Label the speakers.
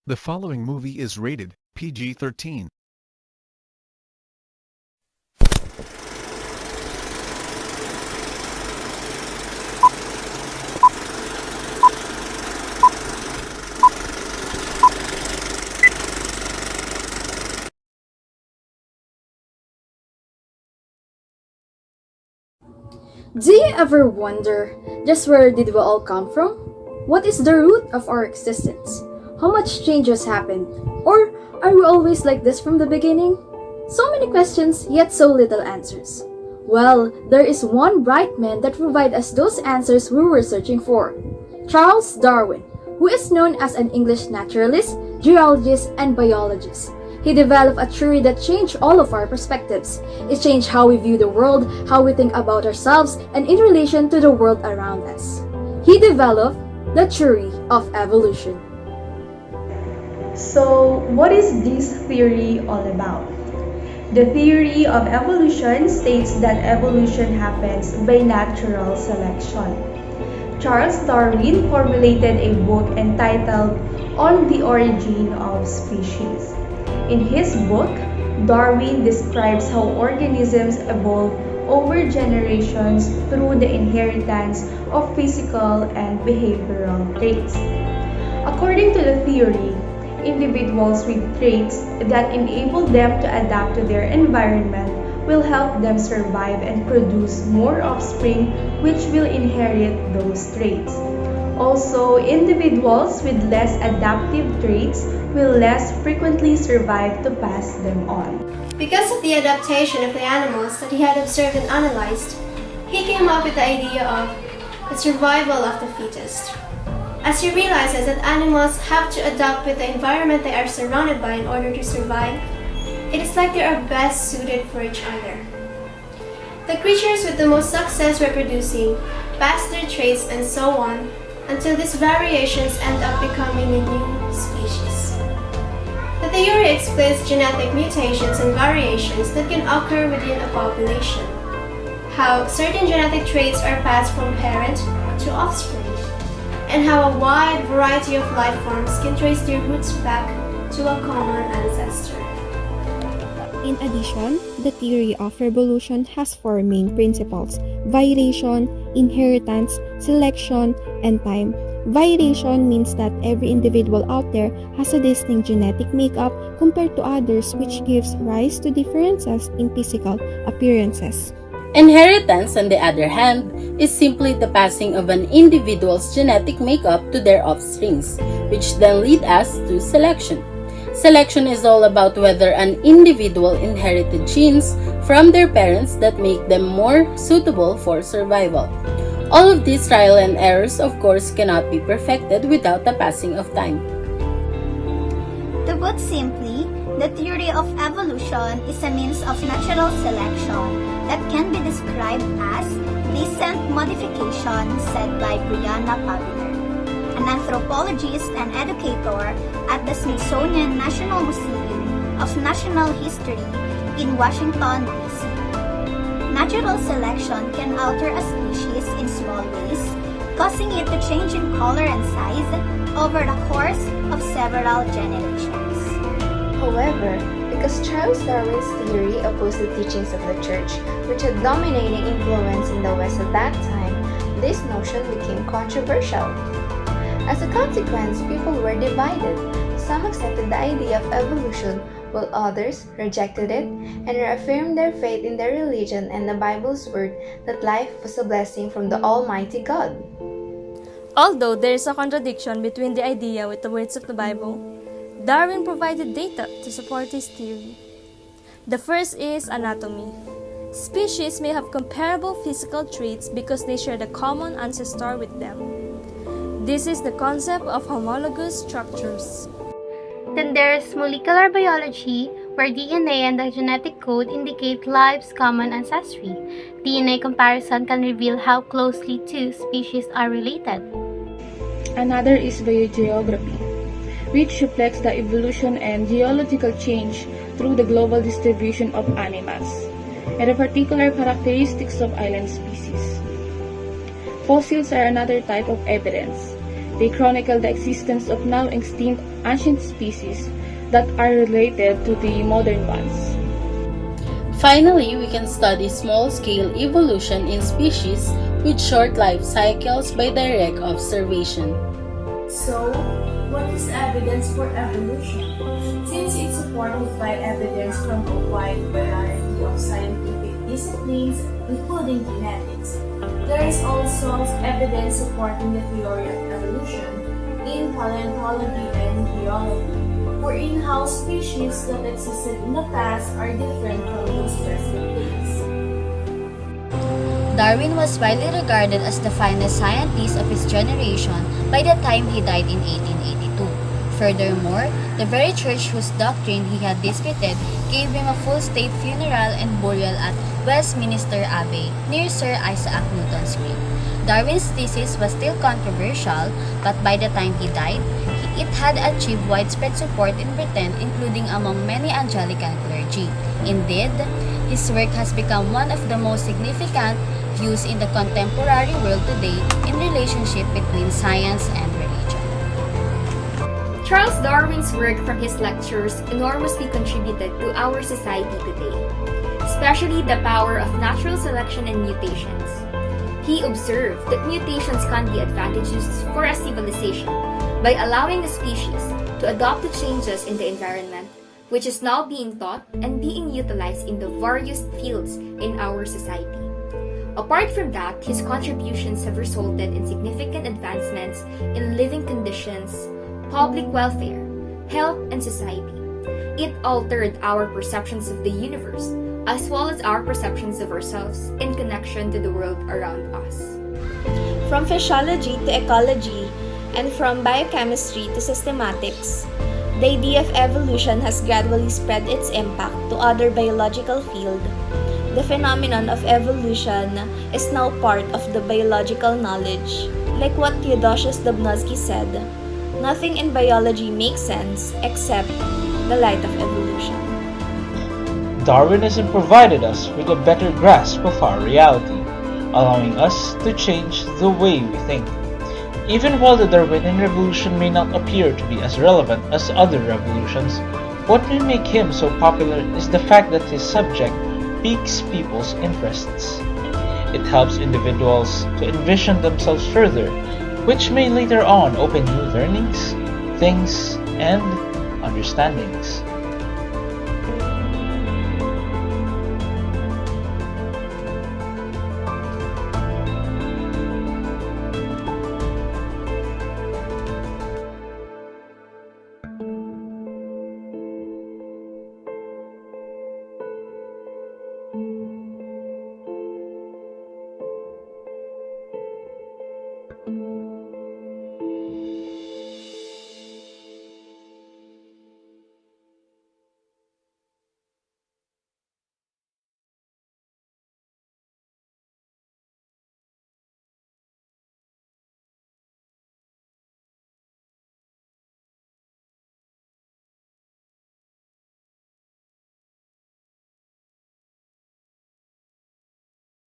Speaker 1: The following movie is rated PG-13.
Speaker 2: Do you ever wonder, just where did we all come from? What is the root of our existence? How much change has happened? Or are we always like this from the beginning? So many questions, yet so little answers. Well, there is one bright man that provides us those answers we were searching for. Charles Darwin, who is known as an English naturalist, geologist, and biologist. He developed a theory that changed all of our perspectives. It changed how we view the world, how we think about ourselves, and in relation to the world around us. He developed the theory of evolution.
Speaker 3: So, what is this theory all about? The theory of evolution states that evolution happens by natural selection. Charles Darwin formulated a book entitled On the Origin of Species. In his book, Darwin describes how organisms evolve over generations through the inheritance of physical and behavioral traits. According to the theory, individuals with traits that enable them to adapt to their environment will help them survive and produce more offspring which will inherit those traits. Also, individuals with less adaptive traits will less frequently survive to pass them on.
Speaker 4: Because of the adaptation of the animals that he had observed and analyzed, he came up with the idea of the survival of the fittest. As he realizes that animals have to adapt with the environment they are surrounded by in order to survive, it is like they are best suited for each other. The creatures with the most success reproducing pass their traits and so on until these variations end up becoming a new species. The theory explains genetic mutations and variations that can occur within a population, how certain genetic traits are passed from parent to offspring, and how a wide variety of life forms can trace their roots back to a common ancestor.
Speaker 5: In addition, the theory of evolution has four main principles: variation, inheritance, selection, and time. Variation means that every individual out there has a distinct genetic makeup compared to others, which gives rise to differences in physical appearances.
Speaker 6: Inheritance, on the other hand, is simply the passing of an individual's genetic makeup to their offsprings, which then lead us to selection. Selection is all about whether an individual inherited genes from their parents that make them more suitable for survival. All of these trial and errors, of course, cannot be perfected without the passing of time.
Speaker 7: To put simply, the theory of evolution is a means of natural selection that can be described as descent modification, said by Brianna Paviner, an anthropologist and educator at the Smithsonian National Museum of Natural History in Washington, D.C. Natural selection can alter a species in small ways, causing it to change in color and size over the course of several generations.
Speaker 8: However, because Charles Darwin's theory opposed the teachings of the Church, which had dominating influence in the West at that time, this notion became controversial. As a consequence, people were divided. Some accepted the idea of evolution, while others rejected it and reaffirmed their faith in their religion and the Bible's word that life was a blessing from the Almighty God.
Speaker 9: Although there is a contradiction between the idea with the words of the Bible, Darwin provided data to support his theory. The first is anatomy. Species may have comparable physical traits because they share the common ancestor with them. This is the concept of homologous structures.
Speaker 10: Then there's molecular biology, where DNA and the genetic code indicate life's common ancestry. DNA comparison can reveal how closely two species are related.
Speaker 11: Another is biogeography, which reflects the evolution and geological change through the global distribution of animals, and the particular characteristics of island species. Fossils are another type of evidence. They chronicle the existence of now extinct ancient species that are related to the modern ones.
Speaker 6: Finally, we can study small-scale evolution in species with short life cycles by direct observation.
Speaker 12: So, what is evidence for evolution? Since it's supported by evidence from a wide variety of scientific disciplines, including genetics, there is also evidence supporting the theory of evolution in paleontology and geology, wherein how species that existed in the past are different from those present days.
Speaker 13: Darwin was widely regarded as the finest scientist of his generation by the time he died in 1882. Furthermore, the very church whose doctrine he had disputed gave him a full state funeral and burial at Westminster Abbey near Sir Isaac Newton's grave. Darwin's thesis was still controversial, but by the time he died, it had achieved widespread support in Britain, including among many Anglican clergy. Indeed, his work has become one of the most significant views in the contemporary world today in relationship between science and religion.
Speaker 2: Charles Darwin's work from his lectures enormously contributed to our society today, especially the power of natural selection and mutations. He observed that mutations can be advantageous for a civilization by allowing a species to adopt to changes in the environment, which is now being taught and being utilized in the various fields in our society. Apart from that, his contributions have resulted in significant advancements in living conditions, public welfare, health, and society. It altered our perceptions of the universe, as well as our perceptions of ourselves in connection to the world around us.
Speaker 14: From physiology to ecology, and from biochemistry to systematics, the idea of evolution has gradually spread its impact to other biological fields. The phenomenon of evolution is now part of the biological knowledge. Like what Theodosius Dobzhansky said, nothing in biology makes sense except the light of evolution.
Speaker 15: Darwinism provided us with a better grasp of our reality, allowing us to change the way we think. Even while the Darwinian revolution may not appear to be as relevant as other revolutions, what may make him so popular is the fact that his subject piques people's interests. It helps individuals to envision themselves further, which may later on open new learnings, things, and understandings.